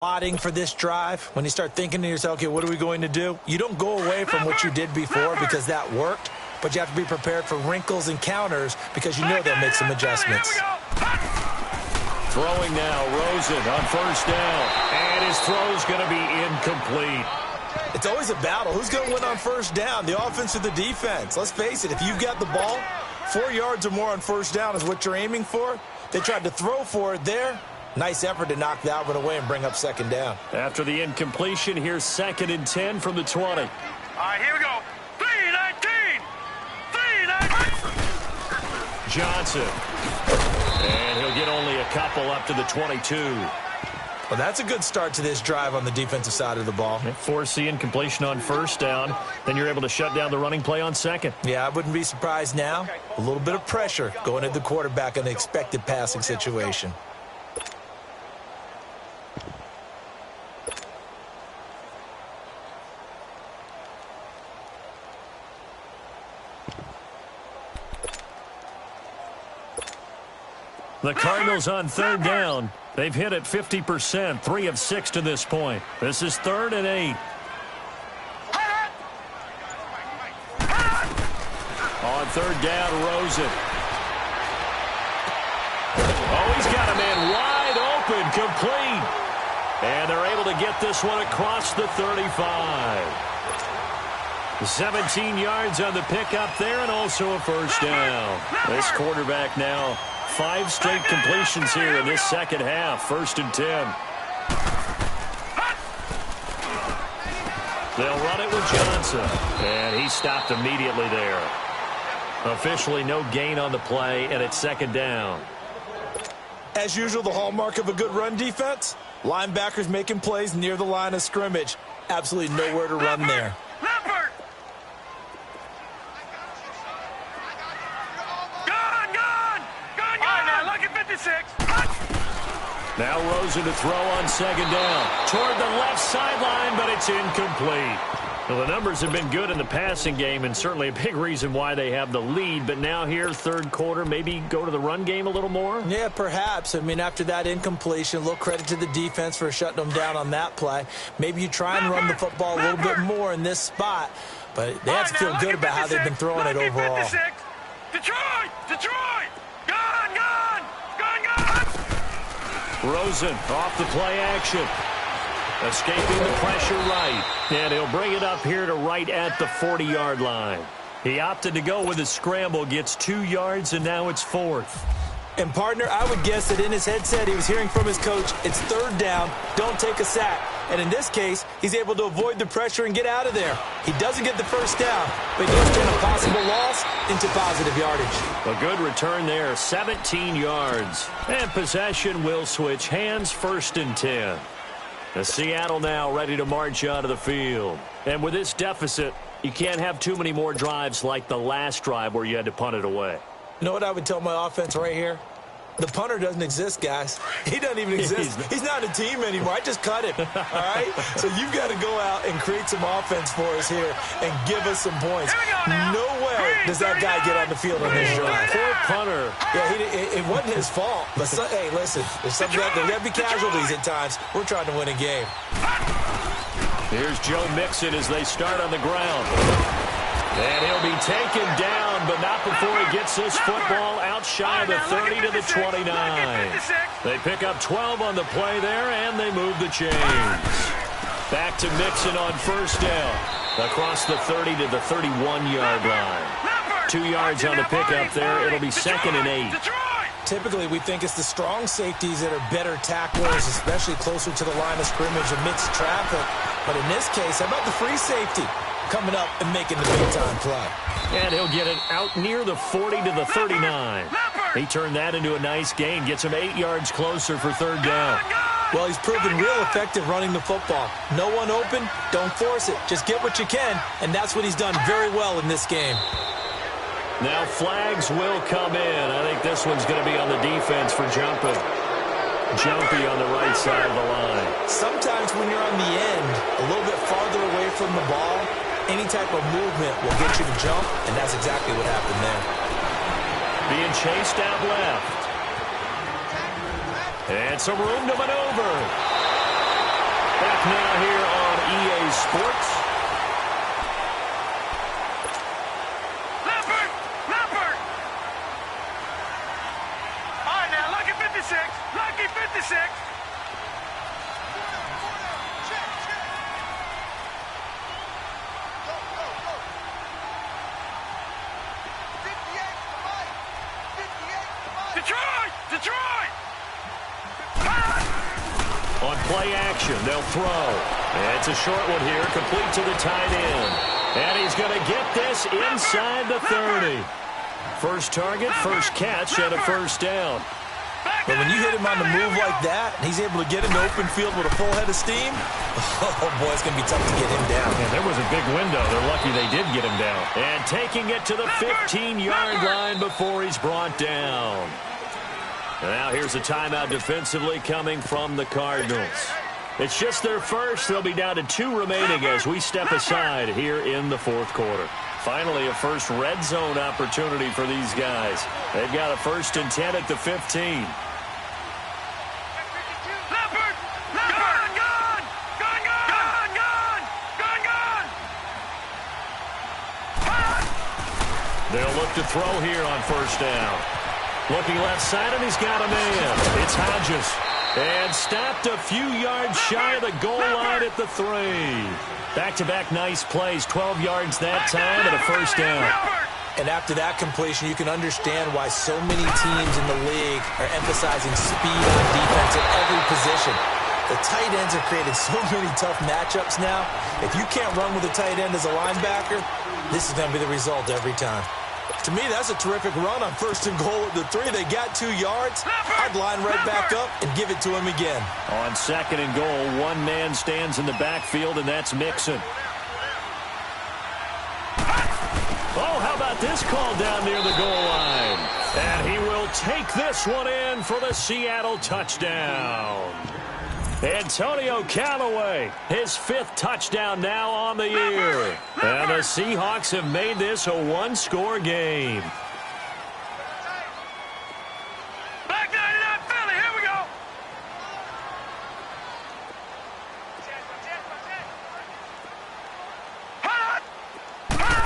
plotting for this drive, when you start thinking to yourself, okay, what are we going to do? You don't go away from what you did before because that worked, but you have to be prepared for wrinkles and counters because you know they'll make some adjustments. Throwing now, Rosen on first down, and his throw's going to be incomplete. It's always a battle. Who's going to win on first down, the offense or the defense? Let's face it, if you've got the ball, 4 yards or more on first down is what you're aiming for. They tried to throw for it there. Nice effort to knock that one away and bring up second down. After the incompletion, here's 2nd and 10 from the 20. All right, here we go. 3-19. 3-19. Johnson. And he'll get only a couple up to the 22. Well, that's a good start to this drive on the defensive side of the ball. Force the incompletion on first down. Then you're able to shut down the running play on second. Yeah, I wouldn't be surprised now. A little bit of pressure going at the quarterback in an expected passing situation. The Cardinals on 3rd down. They've hit it 50%, 3 of 6 to this point. This is 3rd and 8. On 3rd down, Rosen. Oh, he's got a man wide open, complete. And they're able to get this one across the 35. 17 yards on the pickup there and also a first down. This quarterback now 5 straight completions here in this second half. 1st and 10. They'll run it with Johnson. And he stopped immediately there. Officially no gain on the play, and it's 2nd down. As usual, the hallmark of a good run defense, linebackers making plays near the line of scrimmage. Absolutely nowhere to run there. Now Rosen to throw on 2nd down. Toward the left sideline, but it's incomplete. Well, the numbers have been good in the passing game, and certainly a big reason why they have the lead. But now here, 3rd quarter, maybe go to the run game a little more? Yeah, perhaps. I mean, after that incompletion, a little credit to the defense for shutting them down on that play. Maybe you try and run the football a little bit more in this spot, but they have to feel good about how they've been throwing it overall. Detroit! Detroit! Gone! Rosen off the play action. Escaping the pressure right. And he'll bring it up here to right at the 40-yard line. He opted to go with a scramble, gets 2 yards, and now it's 4th. And, partner, I would guess that in his headset he was hearing from his coach, it's 3rd down, don't take a sack. And in this case, he's able to avoid the pressure and get out of there. He doesn't get the first down, but he does turn a possible loss into positive yardage. A good return there, 17 yards. And possession will switch hands, 1st and 10. The Seattle now ready to march out of the field. And with this deficit, you can't have too many more drives like the last drive where you had to punt it away. You know what I would tell my offense right here? The punter doesn't exist, guys. He doesn't even exist. He's not a team anymore. I just cut him, all right? So you've got to go out and create some offense for us here and give us some points. No way does that guy get on the field on this drive. Poor punter. Yeah, it wasn't his fault. But, hey, listen, there's got to be casualties at times. We're trying to win a game. Here's Joe Mixon as they start on the ground. And he'll be taken down, but not before he gets this football out shy of the 30 to the 29. They pick up 12 on the play there, and they move the chains. Back to Mixon on first down. Across the 30 to the 31-yard line. 2 yards on the pickup there. It'll be 2nd and 8. Typically, we think it's the strong safeties that are better tacklers, especially closer to the line of scrimmage amidst traffic. But in this case, how about the free safety coming up and making the big-time play? And he'll get it out near the 40 to the 39. He turned that into a nice gain, gets him 8 yards closer for 3rd down. Well, he's proven real effective running the football. No one open, don't force it. Just get what you can, and that's what he's done very well in this game. Now flags will come in. I think this one's going to be on the defense for jumping. Jumpy on the right side of the line. Sometimes when you're on the end, a little bit farther away from the ball, any type of movement will get you to jump, and that's exactly what happened there. Being chased out left. And some room to maneuver. back now here on EA Sports. Leopard! Leopard! All right, now, lucky 56. Lucky 56. Detroit! Detroit! On play action, they'll throw. And it's a short one here, complete to the tight end. And he's going to get this inside the 30. First target, first catch, and a first down. But when you hit him on the move like that, and he's able to get into open field with a full head of steam, oh, boy, it's going to be tough to get him down. Yeah, there was a big window. They're lucky they did get him down. And taking it to the 15-yard line before he's brought down. And now here's a timeout defensively coming from the Cardinals. It's just their first. They'll be down to 2 remaining as we step aside here in the fourth quarter. Finally, a first red zone opportunity for these guys. They've got a 1st and 10 at the 15. Leopard! Leopard! Gun! Gun! Gun! Gun! Gun! Gun! Gun! They'll look to throw here on first down. Looking left side, and he's got a man. It's Hodges. And stopped a few yards shy of the goal line at the 3. Back-to-back nice plays, 12 yards that time, and a first down. And after that completion, you can understand why so many teams in the league are emphasizing speed on defense at every position. The tight ends have created so many tough matchups now. If you can't run with a tight end as a linebacker, this is going to be the result every time. To me, that's a terrific run on 1st and goal at the 3. They got 2 yards. I'd line right back up and give it to him again. On 2nd and goal, one man stands in the backfield, and that's Mixon. Oh, how about this call down near the goal line? And he will take this one in for the Seattle touchdown. Antonio Callaway, his 5th touchdown now on the year. And the Seahawks have made this a 1-score game. Back 99 Philly, here we go.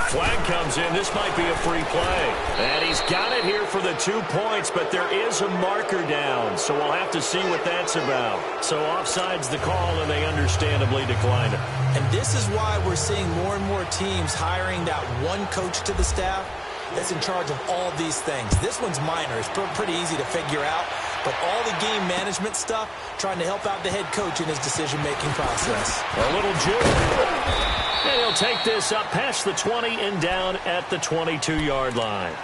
Flag comes in. This might be a free play. And he's got it here for the 2 points, but there is a marker down, so we'll have to see what that's about. So offside's the call, and they understandably declined it. And this is why we're seeing more and more teams hiring that one coach to the staff that's in charge of all these things. This one's minor. It's pretty easy to figure out. But all the game management stuff, trying to help out the head coach in his decision-making process. A little juke. And he'll take this up past the 20 and down at the 22-yard line.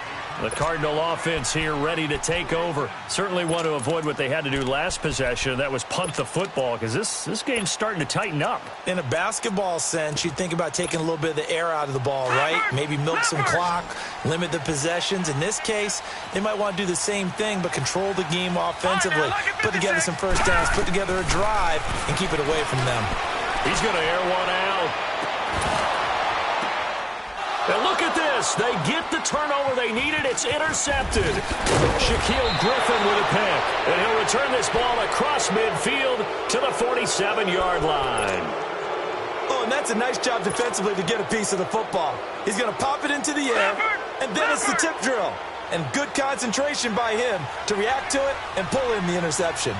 The Cardinal offense here ready to take over. Certainly want to avoid what they had to do last possession. That was punt the football, because this game's starting to tighten up. In a basketball sense, you'd think about taking a little bit of the air out of the ball, right? Maybe milk some clock, limit the possessions. In this case, they might want to do the same thing, but control the game offensively. Put together some first downs, put together a drive, and keep it away from them. He's going to air one out. And look at this. They get the turnover they needed. It's intercepted. Shaquille Griffin with a pick. And he'll return this ball across midfield to the 47-yard line. Oh, and that's a nice job defensively to get a piece of the football. He's going to pop it into the air, and then it's the tip drill. And good concentration by him to react to it and pull in the interception.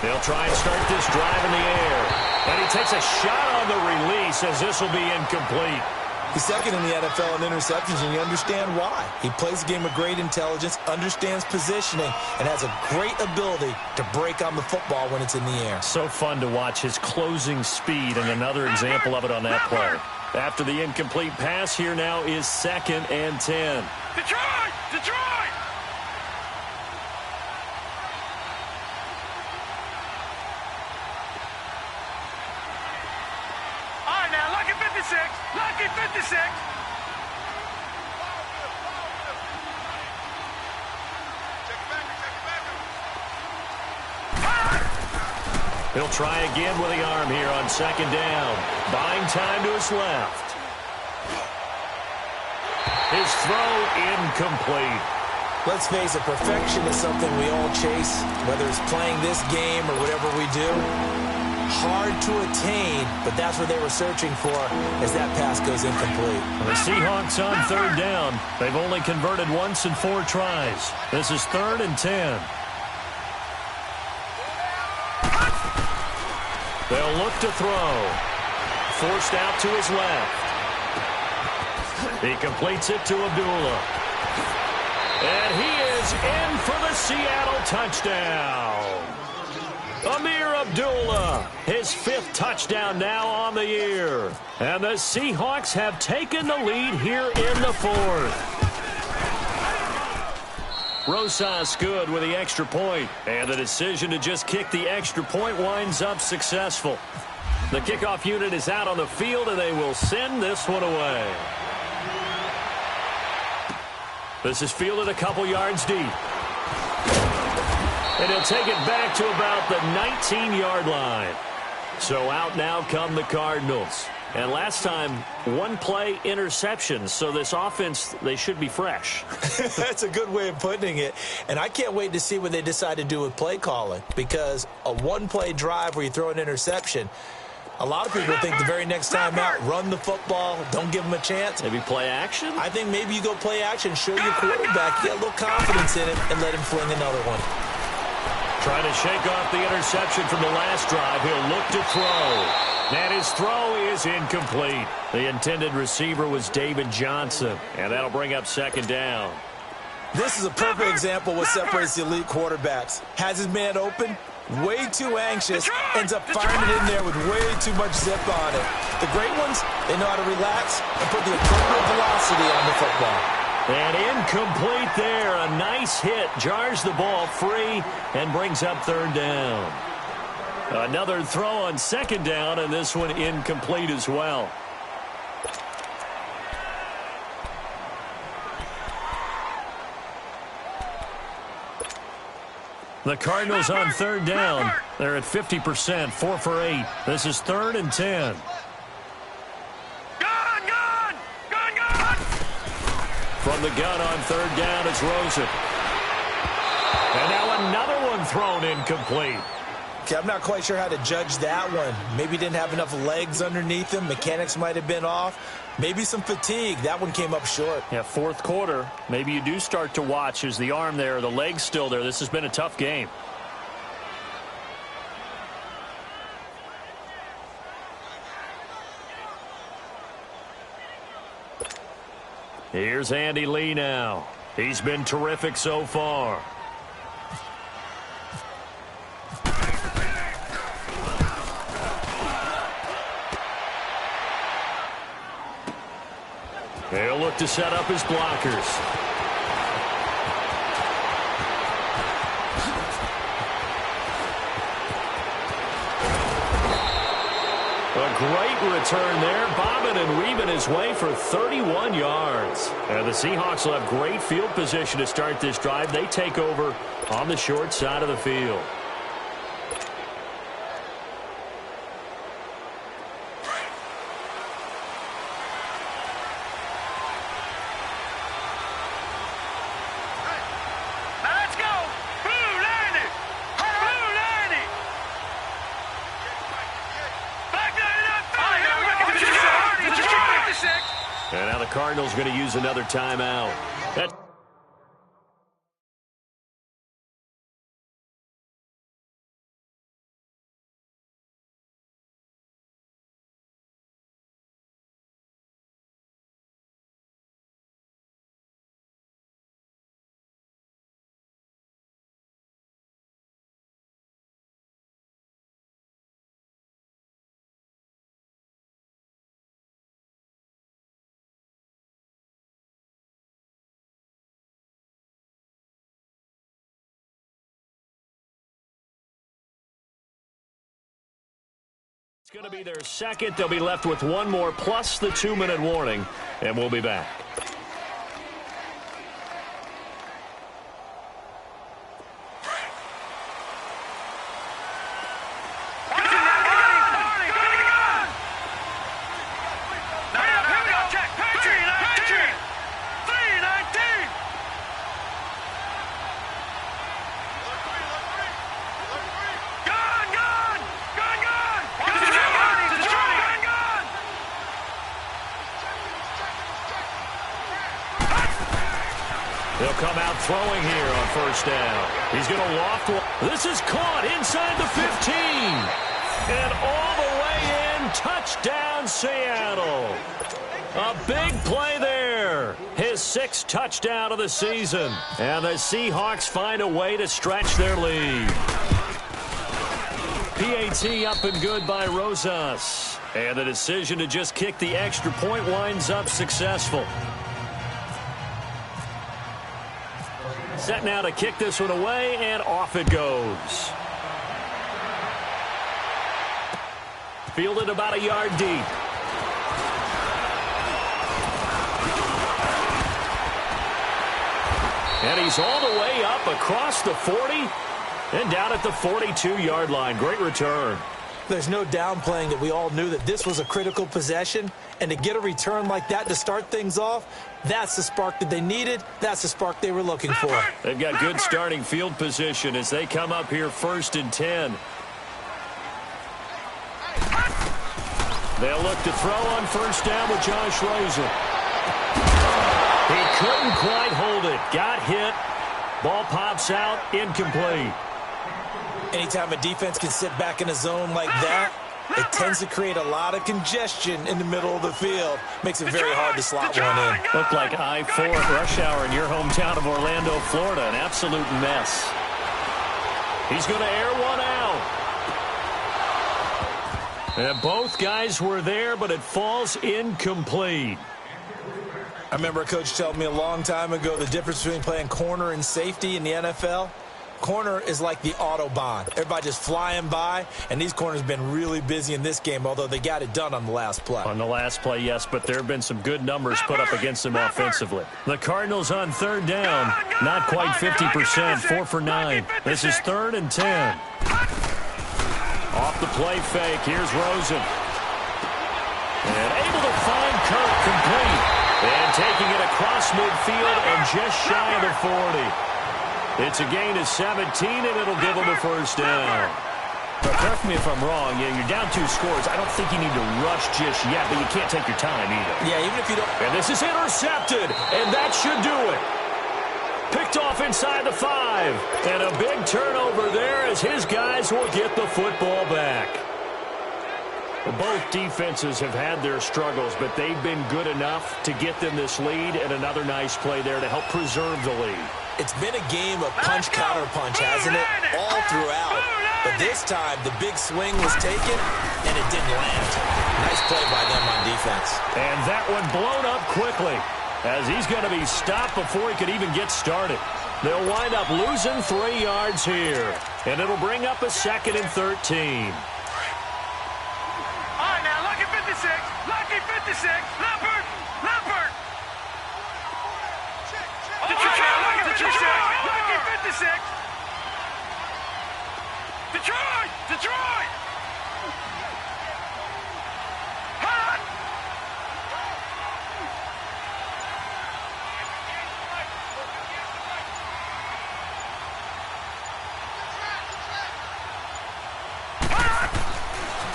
They'll try and start this drive in the air. And he takes a shot on the release as this will be incomplete. He's second in the NFL in interceptions, and you understand why. He plays the game with great intelligence, understands positioning, and has a great ability to break on the football when it's in the air. So fun to watch his closing speed, and another example of it on that play. After the incomplete pass, here now is 2nd and 10. Detroit! Detroit! Lucky 56. He'll try again with the arm here on 2nd down. Buying time to his left. His throw incomplete. Let's face it, perfection is something we all chase, whether it's playing this game or whatever we do. Hard to attain, but that's what they were searching for as that pass goes incomplete. The Seahawks on third down. They've only converted once in 4 tries. This is 3rd and 10. They'll look to throw. Forced out to his left. He completes it to Abdullah. And he is in for the Seattle touchdown. Amir Abdullah, his 5th touchdown now on the year. And the Seahawks have taken the lead here in the 4th. Rosas good with the extra point. And the decision to just kick the extra point winds up successful. The kickoff unit is out on the field, and they will send this one away. This is fielded a couple yards deep. And he'll take it back to about the 19-yard line. So out now come the Cardinals. And last time, 1-play interception. So this offense, they should be fresh. That's a good way of putting it. And I can't wait to see what they decide to do with play calling. Because a 1-play drive where you throw an interception, a lot of people think the very next time out, run the football, don't give them a chance. Maybe play action? I think maybe you go play action, show your quarterback, get a little confidence in him, and let him fling another one. Trying to shake off the interception from the last drive. He'll look to throw. And his throw is incomplete. The intended receiver was David Johnson. And that'll bring up 2nd down. This is a perfect example of what separates the elite quarterbacks. Has his man open, way too anxious, ends up firing it in there with way too much zip on it. The great ones, they know how to relax and put the appropriate velocity on the football. And incomplete there. A nice hit. Jars the ball free and brings up 3rd down. Another throw on 2nd down, and this one incomplete as well. The Cardinals on 3rd down. They're at 50%, 4 for 8. This is 3rd and 10. From the gun on 3rd down, it's Rosen. And now another one thrown incomplete. Okay, I'm not quite sure how to judge that one. Maybe he didn't have enough legs underneath him. Mechanics might have been off. Maybe some fatigue. That one came up short. Yeah, 4th quarter. Maybe you do start to watch. Is the arm there, the leg's still there? This has been a tough game. Here's Andy Lee now. He's been terrific so far. He'll look to set up his blockers. A great return there, bobbing and weaving his way for 31 yards. And the Seahawks will have great field position to start this drive. They take over on the short side of the field. And now the Cardinals going to use another timeout. It's going to be their second. They'll be left with one more plus the 2-minute warning, and we'll be back. Throwing here on first down. He's going to loft one. This is caught inside the 15. And all the way in. Touchdown, Seattle. A big play there. His 6th touchdown of the season. And the Seahawks find a way to stretch their lead. PAT up and good by Rosas. And the decision to just kick the extra point winds up successful. Set now to kick this one away, and off it goes. Fielded about a yard deep. And he's all the way up across the 40 and down at the 42-yard line. Great return. There's no downplaying that we all knew that this was a critical possession, and to get a return like that to start things off, that's the spark that they needed. That's the spark they were looking for. They've got good starting field position as they come up here 1st and 10. They'll look to throw on first down with Josh Rosen. He couldn't quite hold it. Got hit. Ball pops out. Incomplete. Anytime a defense can sit back in a zone like that, it tends to create a lot of congestion in the middle of the field. Makes it very hard to slot one in. Looked like I-4 at rush hour in your hometown of Orlando, Florida. An absolute mess. He's going to air one out. And both guys were there, but it falls incomplete. I remember a coach telling me a long time ago the difference between playing corner and safety in the NFL. Corner is like the Autobahn. Everybody just flying by, and these corners have been really busy in this game, although they got it done on the last play. On the last play, yes, but there have been some good numbers put up against them offensively. The Cardinals on 3rd down, not quite 50%, 4 for 9. This is 3rd and 10. Off the play fake, here's Rosen. And able to find Kirk complete. And taking it across midfield and just shy of the 40. It's a gain of 17, and it'll give them a first down. But correct me if I'm wrong. Yeah, you're down 2 scores. I don't think you need to rush just yet, but you can't take your time either. Yeah, even if you don't. And this is intercepted, and that should do it. Picked off inside the 5. And a big turnover there as his guys will get the football back. Both defenses have had their struggles, but they've been good enough to get them this lead, and another nice play there to help preserve the lead. It's been a game of punch-counter-punch, hasn't it? All throughout. But this time, the big swing was taken, and it didn't land. Nice play by them on defense. And that one blown up quickly, as he's going to be stopped before he could even get started. They'll wind up losing 3 yards here, and it'll bring up a 2nd and 13. All right, now, lucky 56. Lucky 56. Leopard. Leopard. Lucky 56. Detroit. Detroit. Hot.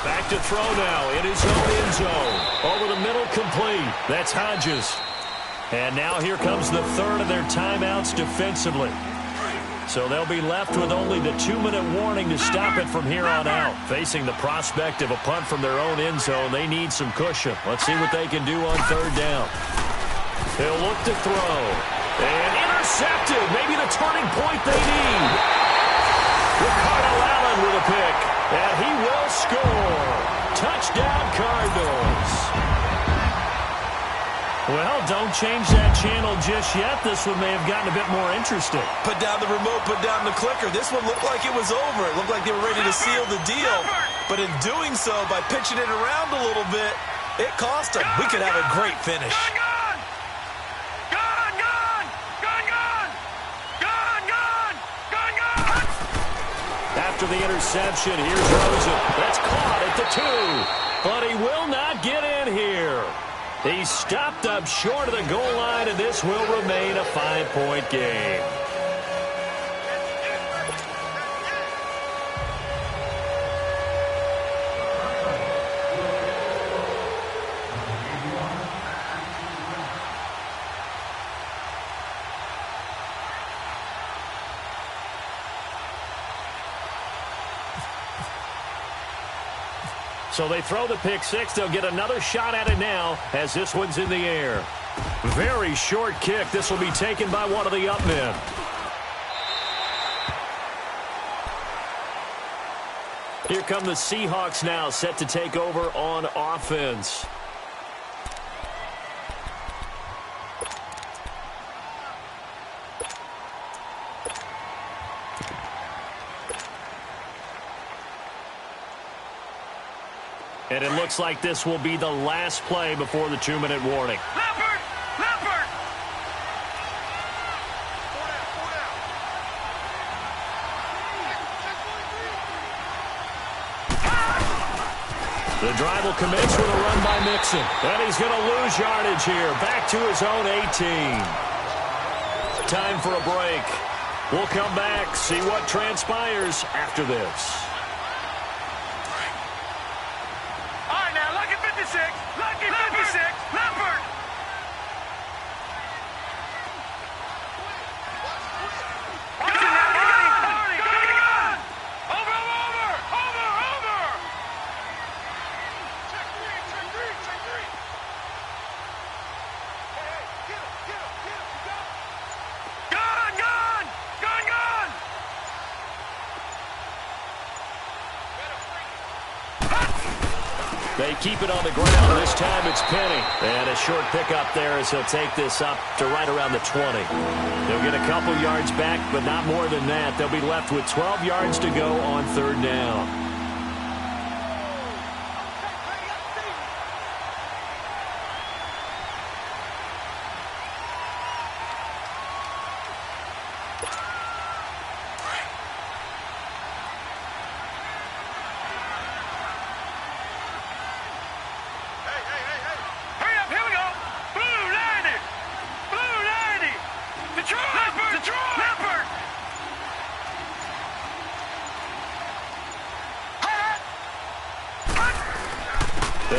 Back to throw now in his own end zone. Over the middle, complete. That's Hodges. And now here comes the 3rd of their timeouts defensively. So they'll be left with only the 2-minute warning to stop it from here on out. Facing the prospect of a punt from their own end zone, they need some cushion. Let's see what they can do on 3rd down. They'll look to throw. And intercepted. Maybe the turning point they need. Ricardo Allen with a pick. And he will score. Touchdown, Cardinals. Well, don't change that channel just yet. This one may have gotten a bit more interesting. Put down the remote, put down the clicker. This one looked like it was over. It looked like they were ready to seal the deal. But in doing so, by pitching it around a little bit, it cost them. We could have a great finish. After the interception, here's Rosen. That's caught at the 2. But he will not get in here. He's stopped up short of the goal line, and this will remain a 5-point game. So they throw the pick six. They'll get another shot at it now as this one's in the air. Very short kick. This will be taken by one of the up men. Here come the Seahawks now, set to take over on offense. And it looks like this will be the last play before the 2-minute warning. Leopard! Leopard! The drive will commence with a run by Mixon. And he's going to lose yardage here. Back to his own 18. Time for a break. We'll come back, see what transpires after this. All right, now, lucky 56. Lucky 56. Leopard! Watch it now. Gun! Over! Check three. Hey, get him. Gun! They keep it on the ground. This time it's Penny. And a short pickup there as he'll take this up to right around the 20. They'll get a couple yards back, but not more than that. They'll be left with 12 yards to go on 3rd down.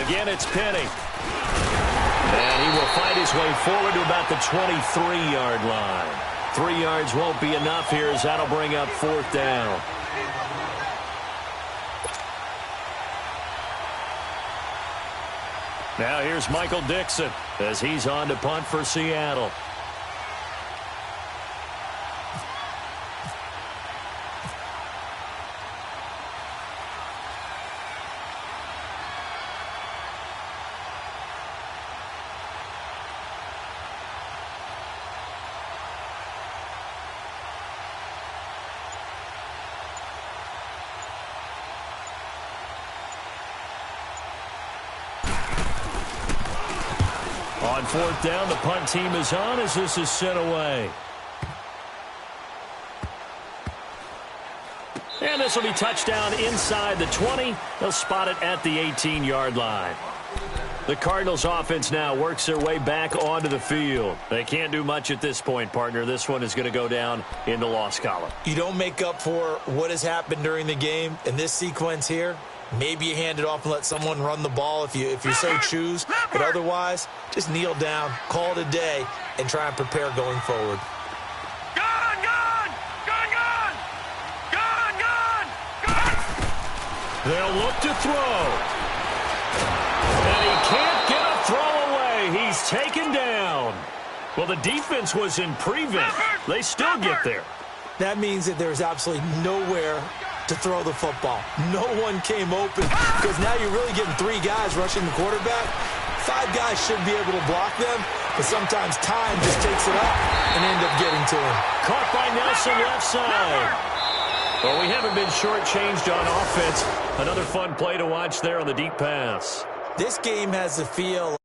Again, it's Penny. And he will fight his way forward to about the 23-yard line. 3 yards won't be enough here as that'll bring up 4th down. Now here's Michael Dixon as he's on to punt for Seattle. On 4th down, the punt team is on as this is sent away. And this will be touchdown inside the 20. They'll spot it at the 18-yard line. The Cardinals offense now works their way back onto the field. They can't do much at this point, partner. This one is going to go down in the loss column. You don't make up for what has happened during the game in this sequence here. Maybe you hand it off and let someone run the ball if you so choose. But otherwise, just kneel down, call it a day, and try and prepare going forward. Gun! They'll look to throw. And he can't get a throw away. He's taken down. Well, the defense was in prevent. They still get there. That means that there's absolutely nowhere to throw the football. No one came open because now you're really getting 3 guys rushing the quarterback. 5 guys should be able to block them, but sometimes time just takes it up and end up getting to him. Caught by Nelson left side. Well, we haven't been shortchanged on offense. Another fun play to watch there on the deep pass. This game has the feel